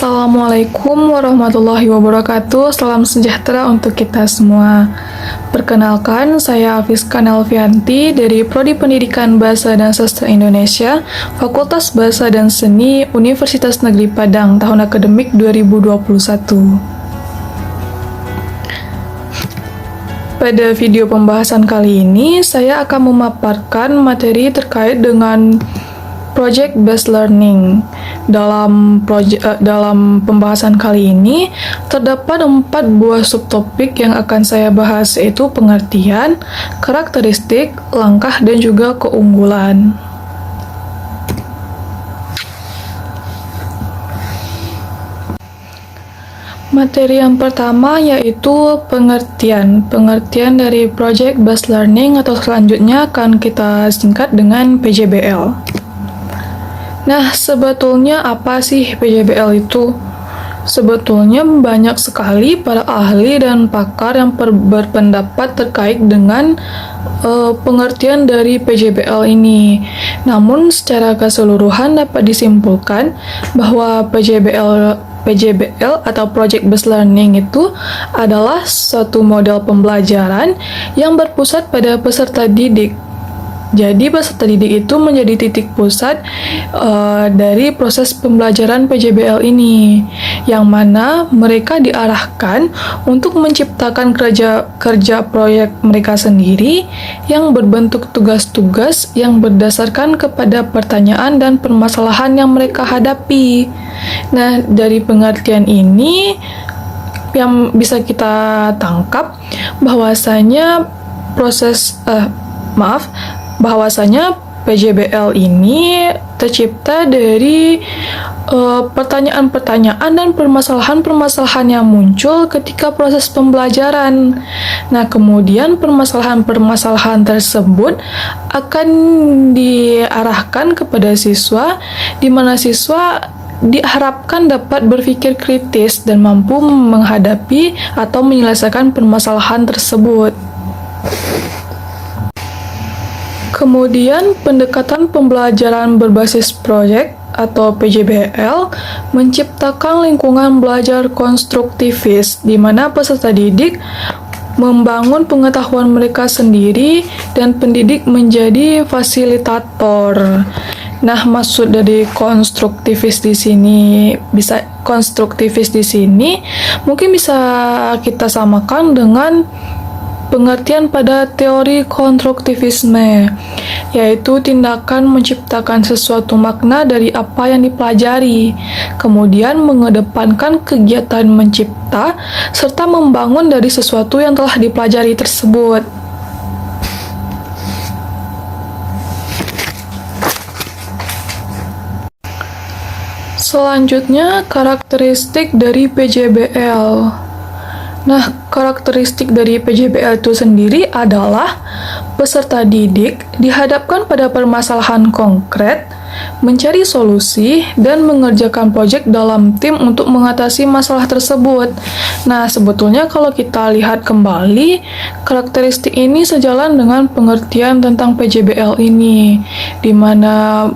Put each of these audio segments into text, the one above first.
Assalamualaikum warahmatullahi wabarakatuh. Salam sejahtera untuk kita semua. Perkenalkan, saya Afiska Nelvianti dari Prodi Pendidikan Bahasa dan Sastra Indonesia, Fakultas Bahasa dan Seni, Universitas Negeri Padang, tahun akademik 2021. Pada video pembahasan kali ini, saya akan memaparkan materi terkait dengan Project Based Learning. Dalam pembahasan kali ini, terdapat 4 buah subtopik yang akan saya bahas, yaitu pengertian, karakteristik, langkah, dan juga keunggulan. Materi yang pertama yaitu pengertian. Pengertian dari Project Based Learning atau selanjutnya akan kita singkat dengan PJBL. Nah, sebetulnya apa sih PJBL itu? Sebetulnya banyak sekali para ahli dan pakar yang berpendapat terkait dengan pengertian dari PJBL ini. Namun, secara keseluruhan dapat disimpulkan bahwa PJBL atau Project Based Learning itu adalah suatu model pembelajaran yang berpusat pada peserta didik. Jadi peserta didik itu menjadi titik pusat dari proses pembelajaran PJBL ini, yang mana mereka diarahkan untuk menciptakan kerja proyek mereka sendiri yang berbentuk tugas-tugas yang berdasarkan kepada pertanyaan dan permasalahan yang mereka hadapi. Nah, dari pengertian ini yang bisa kita tangkap bahwasanya bahwasanya PJBL ini tercipta dari pertanyaan-pertanyaan dan permasalahan-permasalahan yang muncul ketika proses pembelajaran. Nah, kemudian permasalahan-permasalahan tersebut akan diarahkan kepada siswa, di mana siswa diharapkan dapat berpikir kritis dan mampu menghadapi atau menyelesaikan permasalahan tersebut. Kemudian, pendekatan pembelajaran berbasis proyek atau PJBL menciptakan lingkungan belajar konstruktivis di mana peserta didik membangun pengetahuan mereka sendiri dan pendidik menjadi fasilitator. Nah, maksud dari konstruktivis di sini mungkin bisa kita samakan dengan pengertian pada teori konstruktivisme, yaitu tindakan menciptakan sesuatu makna dari apa yang dipelajari, kemudian mengedepankan kegiatan mencipta, serta membangun dari sesuatu yang telah dipelajari tersebut. Selanjutnya, karakteristik dari PJBL. Nah, karakteristik dari PJBL itu sendiri adalah peserta didik dihadapkan pada permasalahan konkret, mencari solusi, dan mengerjakan proyek dalam tim untuk mengatasi masalah tersebut. Nah, sebetulnya kalau kita lihat kembali, karakteristik ini sejalan dengan pengertian tentang PJBL ini, di mana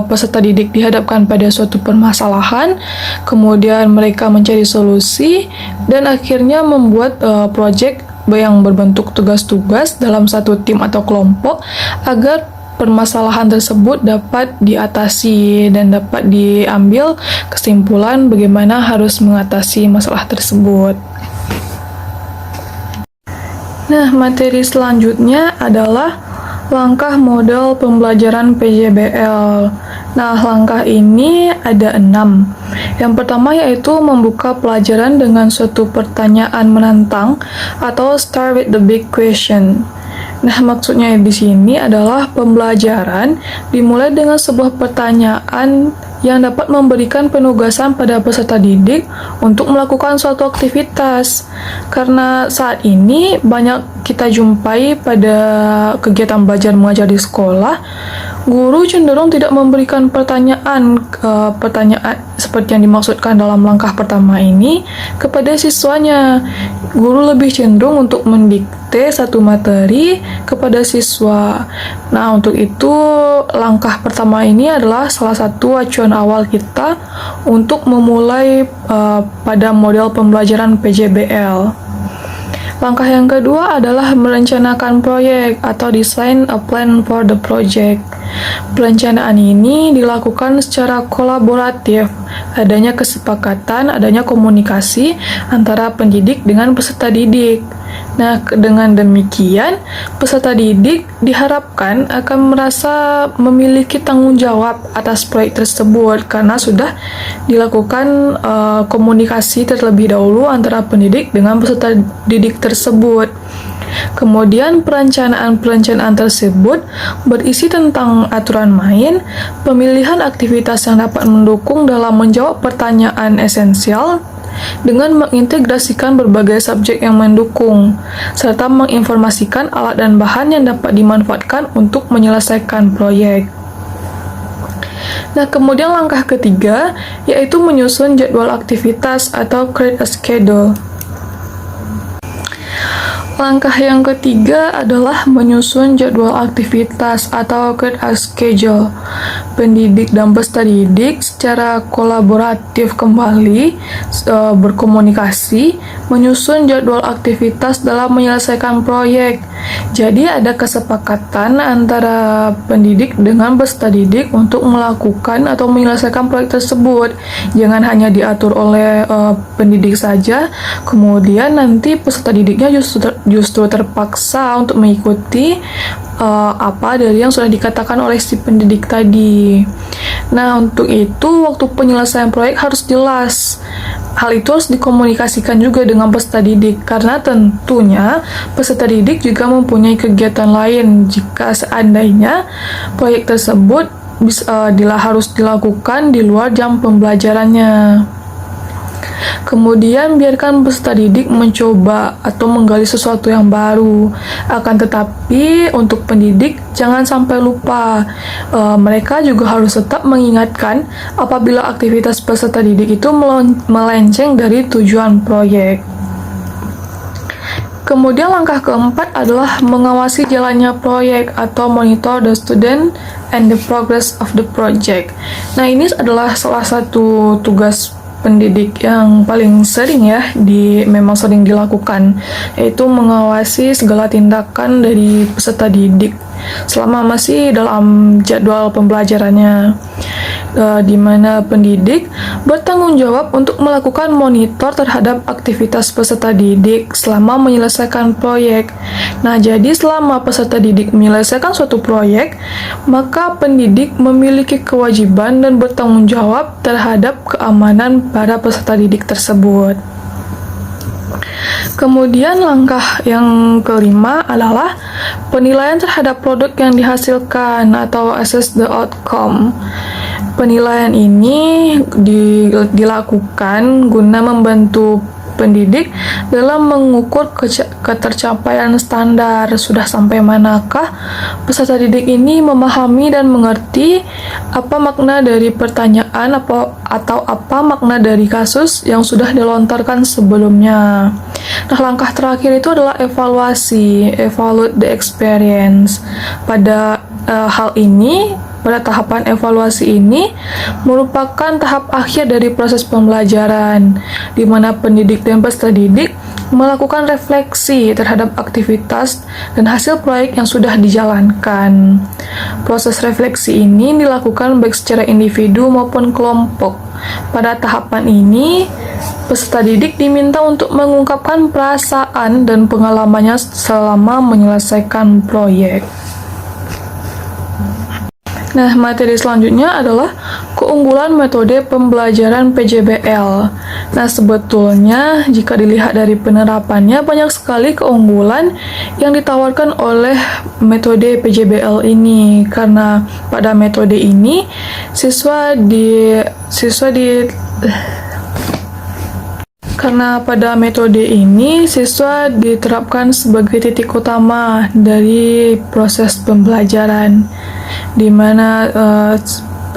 peserta didik dihadapkan pada suatu permasalahan, kemudian mereka mencari solusi, dan akhirnya membuat proyek yang berbentuk tugas-tugas dalam satu tim atau kelompok agar permasalahan tersebut dapat diatasi dan dapat diambil kesimpulan bagaimana harus mengatasi masalah tersebut. Nah, materi selanjutnya adalah langkah model pembelajaran PJBL. Nah, langkah ini ada 6. Yang pertama yaitu membuka pelajaran dengan suatu pertanyaan menantang atau start with the big question. Nah, maksudnya di sini adalah pembelajaran dimulai dengan sebuah pertanyaan yang dapat memberikan penugasan pada peserta didik untuk melakukan suatu aktivitas. Karena saat ini banyak kita jumpai pada kegiatan belajar mengajar di sekolah, guru cenderung tidak memberikan pertanyaan seperti yang dimaksudkan dalam langkah pertama ini kepada siswanya. Guru lebih cenderung untuk mendikte satu materi kepada siswa. Nah, untuk itu langkah pertama ini adalah salah satu acuan awal kita untuk memulai pada model pembelajaran PJBL. Langkah yang kedua adalah merencanakan proyek atau design a plan for the project. Perencanaan ini dilakukan secara kolaboratif, adanya kesepakatan, adanya komunikasi antara pendidik dengan peserta didik. Nah, dengan demikian, peserta didik diharapkan akan merasa memiliki tanggung jawab atas proyek tersebut karena sudah dilakukan komunikasi terlebih dahulu antara pendidik dengan peserta didik tersebut. Kemudian perencanaan tersebut berisi tentang aturan main, pemilihan aktivitas yang dapat mendukung dalam menjawab pertanyaan esensial, dengan mengintegrasikan berbagai subjek yang mendukung, serta menginformasikan alat dan bahan yang dapat dimanfaatkan untuk menyelesaikan proyek. Nah, kemudian langkah ketiga, yaitu menyusun jadwal aktivitas atau create a schedule. Langkah yang ketiga adalah menyusun jadwal aktivitas atau create a schedule. Pendidik dan peserta didik secara kolaboratif kembali berkomunikasi, menyusun jadwal aktivitas dalam menyelesaikan proyek. Jadi ada kesepakatan antara pendidik dengan peserta didik untuk melakukan atau menyelesaikan proyek tersebut. Jangan hanya diatur oleh pendidik saja, kemudian nanti peserta didiknya justru terpaksa untuk mengikuti apa dari yang sudah dikatakan oleh si pendidik tadi. Nah, untuk itu waktu penyelesaian proyek harus jelas. Hal itu harus dikomunikasikan juga dengan peserta didik karena tentunya peserta didik juga mempunyai kegiatan lain jika seandainya proyek tersebut harus dilakukan di luar jam pembelajarannya. Kemudian biarkan peserta didik mencoba atau menggali sesuatu yang baru. Akan tetapi untuk pendidik jangan sampai lupa. Mereka juga harus tetap mengingatkan apabila aktivitas peserta didik itu melenceng dari tujuan proyek. Kemudian langkah keempat adalah mengawasi jalannya proyek atau monitor the student and the progress of the project. Nah, ini adalah salah satu tugas pendidik yang paling sering memang sering dilakukan, yaitu mengawasi segala tindakan dari peserta didik selama masih dalam jadwal pembelajarannya, di mana pendidik bertanggung jawab untuk melakukan monitor terhadap aktivitas peserta didik selama menyelesaikan proyek. Nah, jadi selama peserta didik menyelesaikan suatu proyek, maka pendidik memiliki kewajiban dan bertanggung jawab terhadap keamanan para peserta didik tersebut. Kemudian langkah yang kelima adalah penilaian terhadap produk yang dihasilkan atau assess the outcome. Penilaian ini dilakukan guna membantu pendidik dalam mengukur ketercapaian standar. Sudah sampai manakah peserta didik ini memahami dan mengerti apa makna dari pertanyaan atau apa makna dari kasus yang sudah dilontarkan sebelumnya. Nah, langkah terakhir itu adalah evaluate the experience. Pada tahapan evaluasi ini merupakan tahap akhir dari proses pembelajaran, di mana pendidik dan peserta didik melakukan refleksi terhadap aktivitas dan hasil proyek yang sudah dijalankan. Proses refleksi ini dilakukan baik secara individu maupun kelompok. Pada tahapan ini, peserta didik diminta untuk mengungkapkan perasaan dan pengalamannya selama menyelesaikan proyek. Nah, materi selanjutnya adalah keunggulan metode pembelajaran PJBL. Nah, sebetulnya jika dilihat dari penerapannya, banyak sekali keunggulan yang ditawarkan oleh metode PJBL ini. Karena pada metode ini, Karena pada metode ini, siswa diterapkan sebagai titik utama dari proses pembelajaran, di mana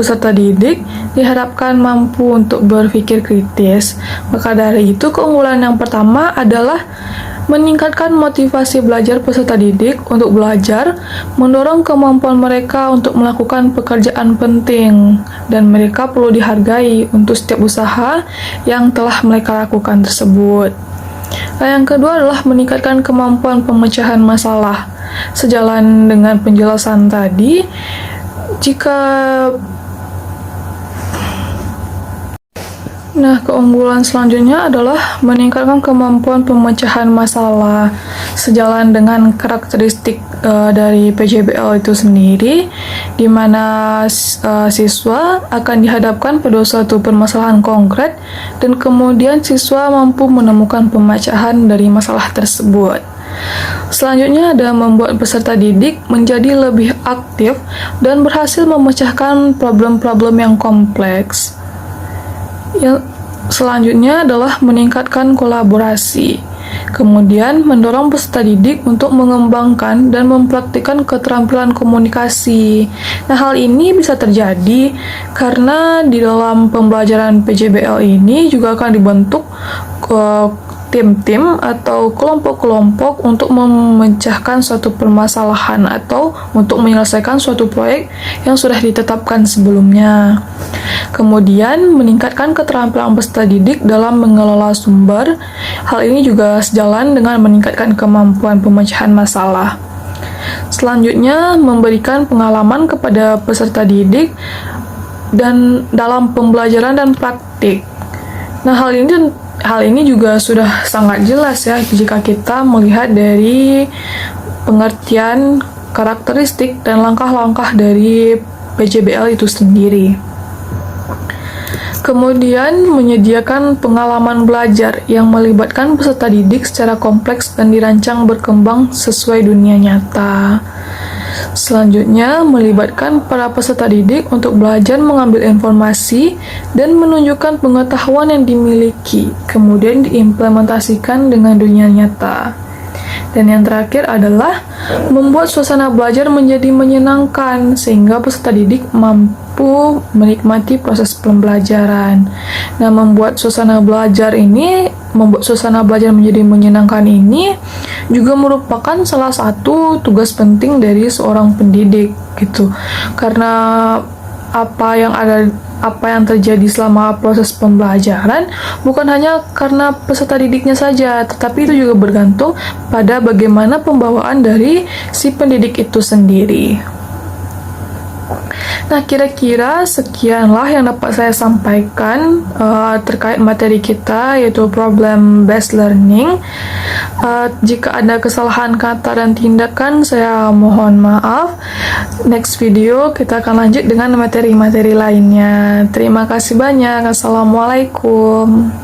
peserta didik diharapkan mampu untuk berpikir kritis. Maka dari itu, keunggulan yang pertama adalah meningkatkan motivasi belajar peserta didik untuk belajar, mendorong kemampuan mereka untuk melakukan pekerjaan penting, dan mereka perlu dihargai untuk setiap usaha yang telah mereka lakukan tersebut. Nah, yang kedua adalah meningkatkan kemampuan pemecahan masalah. Sejalan dengan penjelasan tadi, keunggulan selanjutnya adalah meningkatkan kemampuan pemecahan masalah. Sejalan dengan karakteristik dari PJBL itu sendiri, di mana siswa akan dihadapkan pada suatu permasalahan konkret dan kemudian siswa mampu menemukan pemecahan dari masalah tersebut. Selanjutnya ada membuat peserta didik menjadi lebih aktif dan berhasil memecahkan problem-problem yang kompleks. Yang selanjutnya adalah meningkatkan kolaborasi. Kemudian mendorong peserta didik untuk mengembangkan dan mempraktikkan keterampilan komunikasi. Nah, hal ini bisa terjadi karena di dalam pembelajaran PJBL ini juga akan dibentuk tim-tim atau kelompok-kelompok untuk memecahkan suatu permasalahan atau untuk menyelesaikan suatu proyek yang sudah ditetapkan sebelumnya. Kemudian, meningkatkan keterampilan peserta didik dalam mengelola sumber. Hal ini juga sejalan dengan meningkatkan kemampuan pemecahan masalah. Selanjutnya, memberikan pengalaman kepada peserta didik dan dalam pembelajaran dan praktik. Nah, hal ini juga sudah sangat jelas ya jika kita melihat dari pengertian karakteristik dan langkah-langkah dari PJBL itu sendiri. Kemudian menyediakan pengalaman belajar yang melibatkan peserta didik secara kompleks dan dirancang berkembang sesuai dunia nyata. Selanjutnya, melibatkan para peserta didik untuk belajar mengambil informasi dan menunjukkan pengetahuan yang dimiliki, kemudian diimplementasikan dengan dunia nyata. Dan yang terakhir adalah membuat suasana belajar menjadi menyenangkan sehingga peserta didik mampu menikmati proses pembelajaran. Nah, membuat suasana belajar menjadi menyenangkan ini juga merupakan salah satu tugas penting dari seorang pendidik gitu. Karena apa yang terjadi selama proses pembelajaran bukan hanya karena peserta didiknya saja, tetapi itu juga bergantung pada bagaimana pembawaan dari si pendidik itu sendiri. Nah, kira-kira sekianlah yang dapat saya sampaikan terkait materi kita, yaitu problem based learning. Jika ada kesalahan kata dan tindakan, saya mohon maaf. Next video kita akan lanjut dengan materi-materi lainnya. Terima kasih banyak. Assalamualaikum.